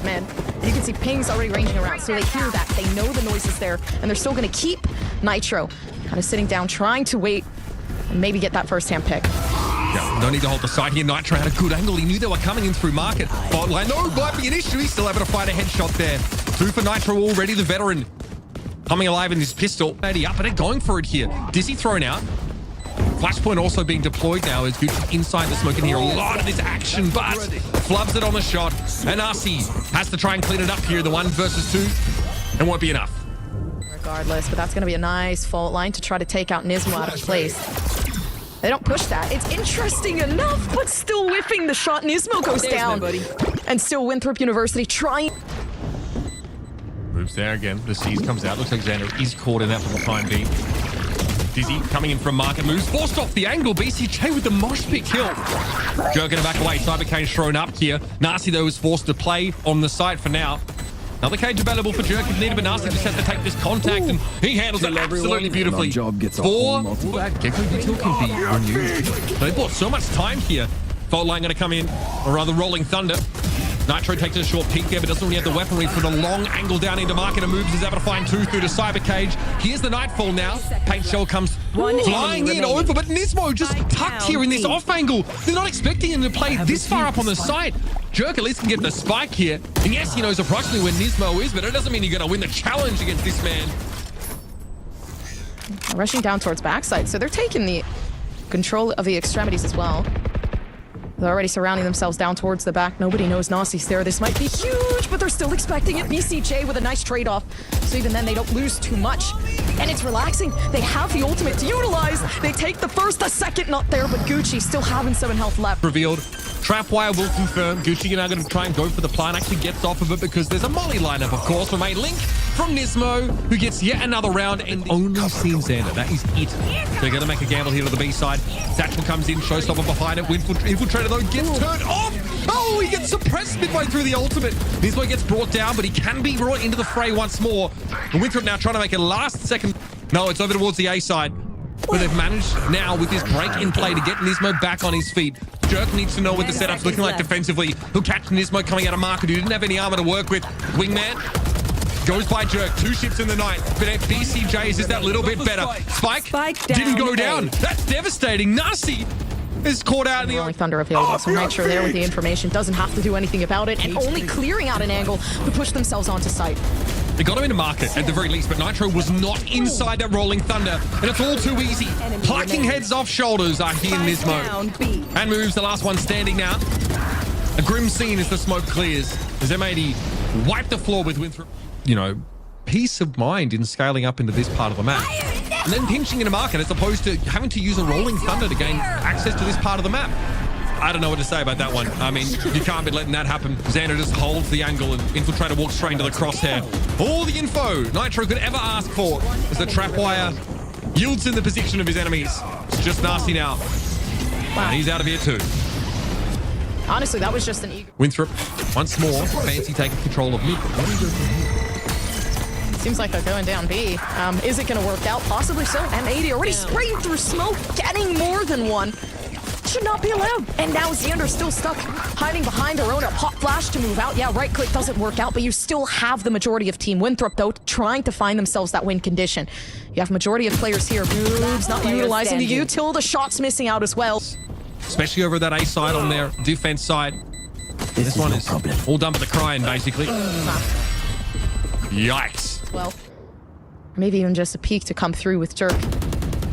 Men. You can see pings already ranging around, so they hear that. They know the noise is there, and they're still going to keep Nitro kind of sitting down, trying to wait and maybe get that first-hand pick. Yeah, no need to hold the side here. Nitro had a good angle. He knew they were coming in through market. But like, no, might be an issue. He's still able to find a headshot there. 2 for Nitro already, the veteran. Coming alive in his pistol. 80 up, and they're going for it here. Dizzy thrown out. Flashpoint also being deployed now as Gucci inside the smoke in here. A lot of this action, but flubs it on the shot. And Arcee has to try and clean it up here. The 1 versus 2. It won't be enough. Regardless, but that's going to be a nice fault line to try to take out Nismo out of place. They don't push that. It's interesting enough, but still whiffing the shot. Nismo goes down. And still Winthrop University trying. Moves there again. The C's comes out. Looks like Xander is caught in that for the time being. Dizzy coming in from market moves. Forced off the angle. BCJ with the mosh pit kill. Jerk gonna back away. Cyber Cage thrown up here. Nasty, though, is forced to play on the site for now. Another cage available for Jerk if needed, but Nasty just has to take this contact, and he handles it absolutely beautifully. Four. Gecko detail can be renewed. They bought so much time here. Fault line gonna come in, or rather Rolling Thunder. Nitro takes a short peek there, but doesn't really have the weaponry for the long angle down into market and moves. Is able to find 2 through to Cyber Cage. Here's the Nightfall now. Paint Shell comes flying in over, but Nismo just tucked here in this off angle. They're not expecting him to play this far up on the site. Jerk at least can get the spike here. And yes, he knows approximately where Nismo is, but it doesn't mean you're going to win the challenge against this man. Rushing down towards backside, so they're taking the control of the extremities as well. They're already surrounding themselves down towards the back. Nobody knows Nazi's there. This might be huge, but they're still expecting it. BCJ with a nice trade-off. So even then, they don't lose too much. And it's relaxing. They have the ultimate to utilize. They take the first, the second not there, but Gucci still having 7 health left. Revealed. Trapwire will confirm. Gucci now going to try and go for the plan. Actually gets off of it because there's a molly lineup, of course, from a link from Nismo, who gets yet another round and only sees Xander. That is it. They're going to make a gamble here to the B side. Satchel comes in, showstopper behind it. Infiltrator, though, gets turned off. Oh, he gets suppressed midway through the ultimate. Nismo gets brought down, but he can be brought into the fray once more. And Winthrop now trying to make a last second. No, it's over towards the A side. But they've managed now with this break in play to get Nismo back on his feet. Jerk needs to know what the setup's looking like defensively. He'll catch Nismo coming out of market who didn't have any armor to work with. Wingman goes by Jerk. 2 ships in the night. But at BCJ is just that little bit better. Spike didn't go down. That's devastating. Nasi is caught out in the Rolling Thunder available, so Nitro there with the information. Doesn't have to do anything about it, and only clearing out an angle to push themselves onto site. They got him into market at the very least, but Nitro was not inside that Rolling Thunder, and it's all too easy. Plucking heads off shoulders are here in Nismo. And moves the last one standing now. A grim scene as the smoke clears. As M80 wiped the floor with Winthrop. You know, peace of mind in scaling up into this part of the map. And then pinching into market as opposed to having to use a Rolling Thunder to gain access to this part of the map. I don't know what to say about that one. I mean, you can't be letting that happen. Xander just holds the angle and Infiltrator walks straight into the crosshair. All the info Nitro could ever ask for as the Trapwire yields in the position of his enemies. It's just nasty now. Wow. And he's out of here too. Honestly, that was just an ego. Winthrop, once more, Fancy taking control of mid. Seems like they're going down B. Is it going to work out? Possibly so. M80 already spraying through smoke, getting more than one. Should not be allowed. And now Xander's still stuck, hiding behind their own. A pop flash to move out. Yeah, right click doesn't work out, but you still have the majority of Team Winthrop, though, trying to find themselves that win condition. You have majority of players here. Moves, not utilizing the util. The shot's missing out as well. Especially over that A side on their defense side. This one is all done but the crying, basically. Yikes. Well, maybe even just a peek to come through with Jerk.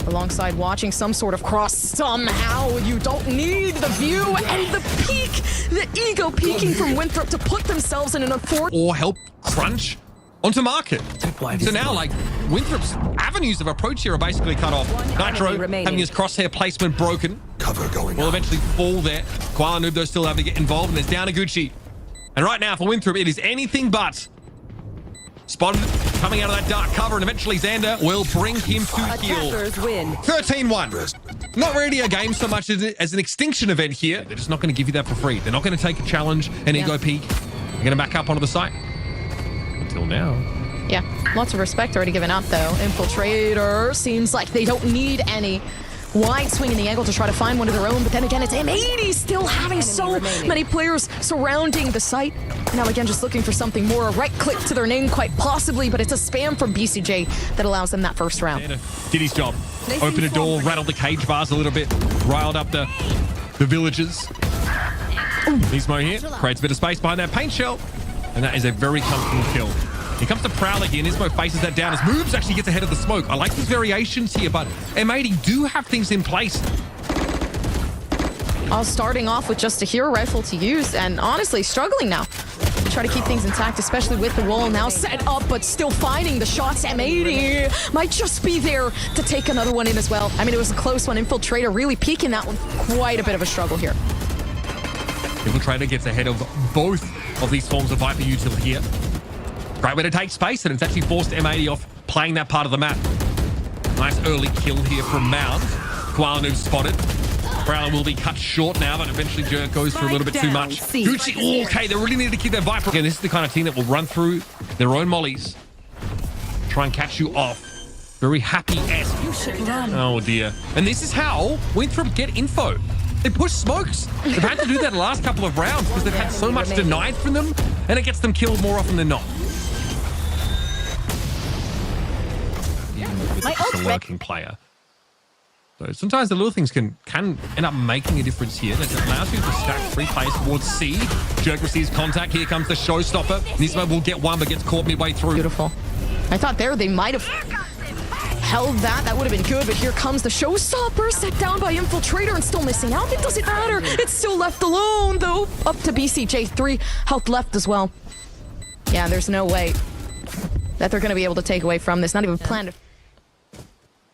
Alongside watching some sort of cross somehow. You don't need the view and the peak, the ego peeking from Winthrop to put themselves in an unfortunate... Or help crunch onto market. So now, like, Winthrop's avenues of approach here are basically cut off. Nitro having his crosshair placement broken. Cover going will eventually fall there. Koala Noob, though, still have to get involved, and it's down to Gucci. And right now, for Winthrop, it is anything but. Spotted coming out of that dark cover, and eventually Xander will bring him to heel. 13-1. Not really a game so much as an extinction event here. They're just not going to give you that for free. They're not going to take a challenge, an ego peek. They're going to back up onto the site. Until now. Yeah, lots of respect already given up, though. Infiltrator seems like they don't need any. Wide swinging the angle to try to find one of their own, but then again, it's M80 still having so many players surrounding the site. Now again, just looking for something more. A right click to their name, quite possibly, but it's a spam from BCJ that allows them that first round. Did his job. Opened a door, rattled the cage bars a little bit, riled up the villagers. Nismo here creates a bit of space behind that paint shell, and that is a very comfortable kill. Here comes the Prowler here. Nismo faces that down. His moves actually gets ahead of the smoke. I like these variations here, but M80 do have things in place. All starting off with just a hero rifle to use, and honestly struggling now. Try to keep things intact, especially with the wall now set up, but still finding the shots. M80 might just be there to take another one in as well. I mean, it was a close one. Infiltrator really peeking that one. Quite a bit of a struggle here. Infiltrator gets ahead of both of these forms of Viper util here. Great way to take space, and it's actually forced M80 off playing that part of the map. Nice early kill here from Mound. Koala Noob spotted. Prowler will be cut short now, but eventually Jerk goes for a little bit too much. Gucci, okay, they really need to keep their Viper. Again, this is the kind of team that will run through their own mollies. Try and catch you off. Very happy-esque. Oh, dear. And this is how Winthrop get info. They push smokes. They've had to do that the last couple of rounds because they've had so much denied from them, and it gets them killed more often than not. Even with a working player. So sometimes the little things can end up making a difference here. That allows you to stack 3 players towards C. Jerk receives contact. Here comes the showstopper. Nismo will get one, but gets caught midway through. Beautiful. I thought there they might have held that. That would have been good, but here comes the showstopper. Set down by Infiltrator and still missing out. It doesn't matter. It's still left alone, though. Up to BCJ. 3 health left as well. Yeah, there's no way that they're going to be able to take away from this. Not even planned.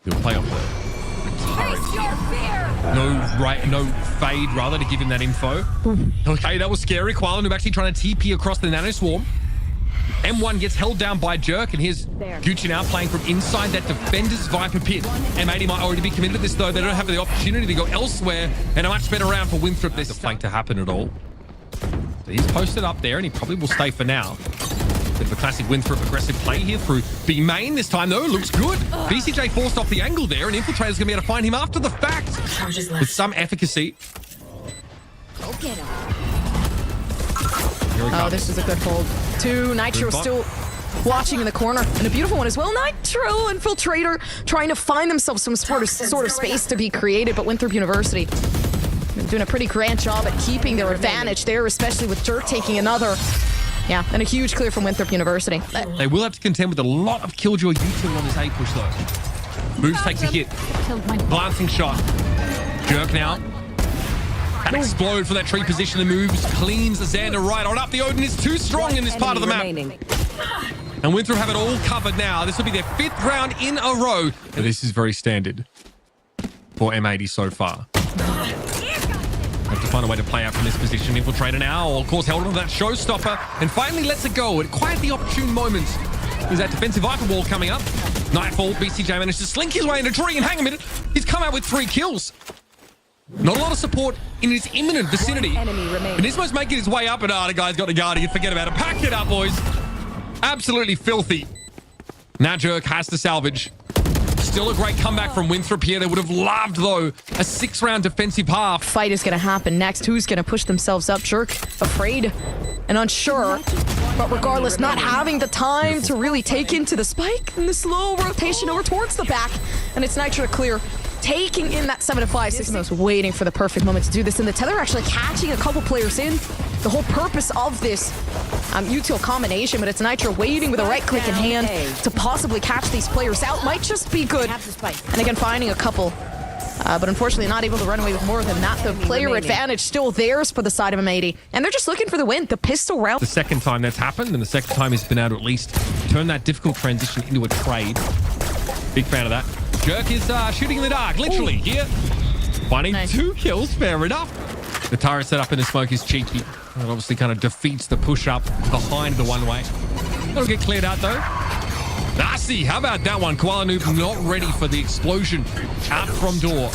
He'll play off the no fade rather to give him that info. Okay, that was scary. Koala Noob actually trying to TP across the nano swarm. M1 gets held down by Jerk, and here's Gucci now playing from inside that defender's Viper pit. M80 might already be committed to this, though. They don't have the opportunity to go elsewhere, and a much better round for Winthrop. There's a flank to happen at all. So he's posted up there, and he probably will stay for now. Bit of a classic Winthrop aggressive play here through B main. This time, though, looks good. BCJ forced off the angle there, and Infiltrator's going to be able to find him after the fact with some efficacy. Go get him. Oh, this is a good hold. 2, Nitro still watching in the corner. And a beautiful one as well. Nitro, Infiltrator, trying to find themselves some sort of space to be created, but Winthrop University doing a pretty grand job at keeping their advantage there, especially with Jerk taking another. Yeah, and a huge clear from Winthrop University. They will have to contend with a lot of Killjoy util on this A push, though. Moves takes a hit. Glancing shot. Jerk now. And explode for that tree position. The moves cleans the Xander right on up. The Odin is too strong in this part of the map. And Winthrop have it all covered now. This will be their 5th round in a row. And this is very standard for M80 so far. Have to find a way to play out from this position. Infiltrator now, of course, held on to that showstopper and finally lets it go at quite the opportune moment. There's that defensive Viper wall coming up. Nightfall, BCJ managed to slink his way in a tree, and hang a minute, he's come out with 3 kills. Not a lot of support in his imminent vicinity. And Nismo's making his way up, and the guy's got the Guardian. Forget about it. Pack it up, boys. Absolutely filthy. Now Jerk has to salvage. Still a great comeback from Winthrop here. They would have loved, though, a 6-round defensive half. Fight is going to happen next. Who's going to push themselves up? Jerk, afraid and unsure. But regardless, not having the time to really take into the spike and the slow rotation over towards the back. And it's Nitro to clear. Taking in that 7-5. Sixmos waiting for the perfect moment to do this. And the Tether actually catching a couple players in. The whole purpose of this util combination, but it's Nitro waiting with a right click in hand to possibly catch these players out. Might just be good. And again, finding a couple. But unfortunately not able to run away with more than that. The player advantage still theirs for the side of M80. And they're just looking for the win. The pistol round. The second time that's happened, and the second time he's been able to at least turn that difficult transition into a trade. Big fan of that. Jerk is shooting in the dark, literally. Here, finding 2 kills, fair enough. The turret set up in the smoke is cheeky. It obviously kind of defeats the push-up behind the one-way. It'll get cleared out, though. Nasty, how about that one? Koala Noob not ready for the explosion out from door.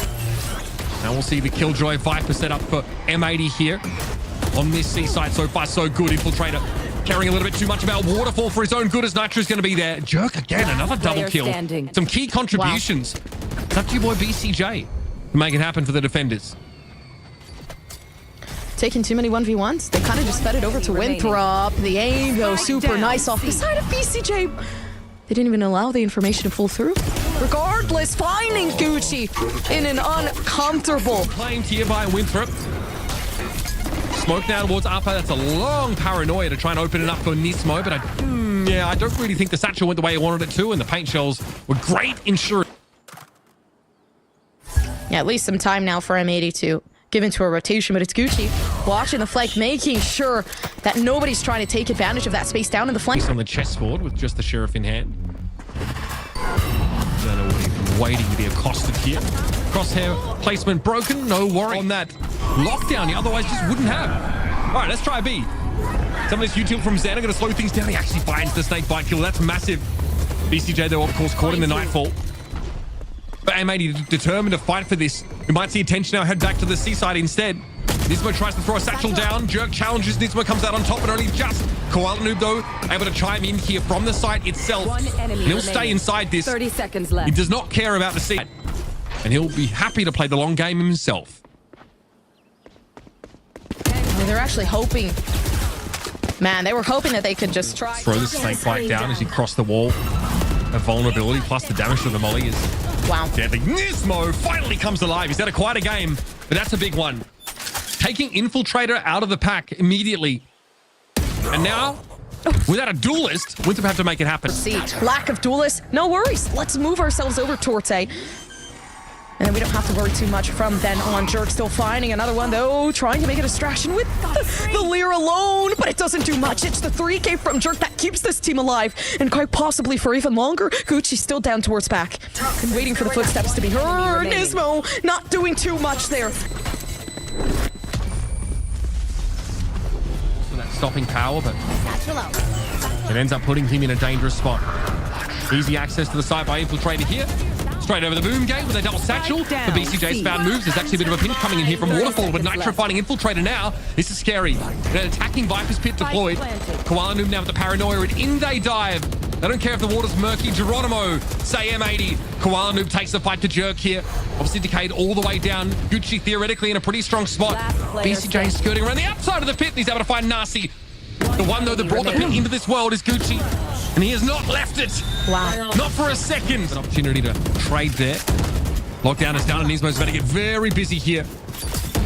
Now we'll see the Killjoy Viper set up for M80 here. On this C side, so far so good. Infiltrator caring a little bit too much about Waterfall for his own good, as Nitro's going to be there. Jerk again, another double kill. Some key contributions. It's up to your boy BCJ to make it happen for the defenders. taking too many 1v1s. They kind of just fed it over to Winthrop. The aim, though, super nice off the side of BCJ. They didn't even allow the information to pull through. Regardless, finding Gucci in an uncomfortable. Claimed here by Winthrop. Smoke now towards upper. That's a long paranoia to try and open it up for Nismo, but I don't really think the satchel went the way he wanted it to, and the paint shells were great insurance. Yeah, at least some time now for M80 to give into a rotation, but it's Gucci watching the flank, making sure that nobody's trying to take advantage of that space down in the flank. He's on the chessboard with just the sheriff in hand. Don't know what he's waiting to be accosted here. Crosshair placement broken, no worry on that lockdown he otherwise just wouldn't have. All right, let's try B. Some of this util from Xana going to slow things down. He actually finds the snake bite kill. That's massive. BCJ, though, of course, caught in the nightfall. But M80 determined to fight for this. We might see attention now head back to the seaside instead. Nismo tries to throw a satchel down. Jerk challenges. Nismo comes out on top, and only just. Koala Noob, though, able to chime in here from the site itself. And he'll stay inside this. 30 seconds left. He does not care about the seat. And he'll be happy to play the long game himself. They're actually hoping. Man, they were hoping that they could just try. Throw the snake bite down as he crossed the wall. A vulnerability plus the damage to the molly is deadly. Nismo finally comes alive. He's had quite a game, but that's a big one. Taking Infiltrator out of the pack immediately. And now, without a duelist, Winthrop have to make it happen. See, lack of duelists. No worries. Let's move ourselves over towards A. And then we don't have to worry too much from then on. Jerk still finding another one, though, trying to make a distraction with the Lear alone, but it doesn't do much. It's the 3K from Jerk that keeps this team alive, and quite possibly for even longer. Gucci's still down towards back, and waiting for the footsteps to be heard. Nismo not doing too much there. So that's stopping power, but it ends up putting him in a dangerous spot. Easy access to the site by Infiltrator here. Straight over the boom gate with a double satchel. The BCJ's found moves. There's actually a bit of a pinch coming in here from Waterfall, but Nitro fighting Infiltrator now. This is scary. An attacking Viper's Pit deployed. Koala Noob now with the paranoia, and in they dive. They don't care if the water's murky. Geronimo, say M80. Koala Noob takes the fight to Jerk here. Obviously decayed all the way down. Gucci theoretically in a pretty strong spot. BCJ skirting around the outside of the pit, and he's able to find Nasi. The one, though, that brought the pit into this world is Gucci, and he has not left it. Wow. Not for a second. An opportunity to trade there. Lockdown is done, and Nismo's about to get very busy here.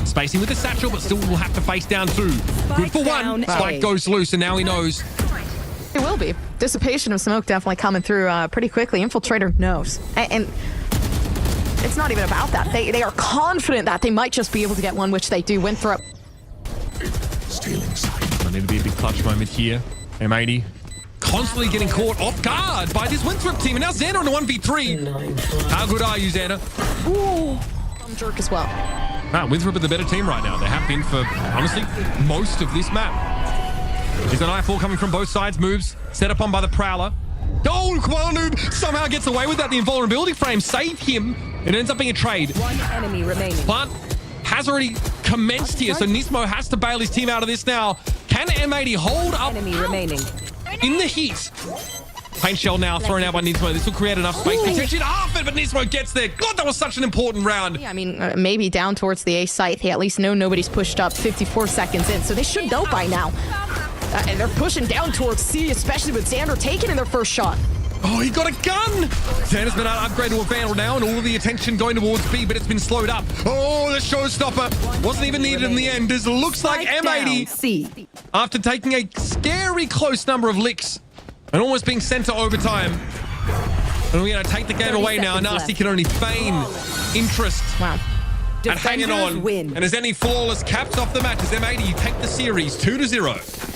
Spacing with the satchel, but still will have to face down two. Good for one. Spike goes loose, and now he knows. It will be. Dissipation of smoke definitely coming through pretty quickly. Infiltrator knows. And it's not even about that. They are confident that they might just be able to get one, which they do. Winthrop. Stealing sight. I need to be a big clutch moment here. M80 constantly getting caught off guard by this Winthrop team. And now Xana on a 1v3. How good are you, Xana? Ooh. Jerk as well. Winthrop are the better team right now. They have been for, honestly, most of this map. There's an I-4 coming from both sides. Moves set upon by the Prowler. Oh, Koala Noob somehow gets away with that. The invulnerability frame saved him. It ends up being a trade. One enemy remaining. Plant has already commenced here, so Nismo has to bail his team out of this now. Can M80 hold up Remaining. in the heat? Paint shell now thrown out by Nismo. This will create enough space potentially to half it, but Nismo gets there. God, that was such an important round. Yeah, I mean, maybe down towards the A site, they at least know nobody's pushed up 54 seconds in, so they should know by now. And they're pushing down towards C, especially with Xander taking in their first shot. Oh, he got a gun! Xander's been upgraded to a Vandal now, and all of the attention going towards B, but it's been slowed up. Oh, the showstopper wasn't even needed in the end. This looks like M80, after taking a scary close number of licks and almost being sent to overtime. And we're going to take the game away now. Nasty can only feign interest. Wow. And hanging on. Win. And as any flawless caps off the match, as M80 take the series 2-0.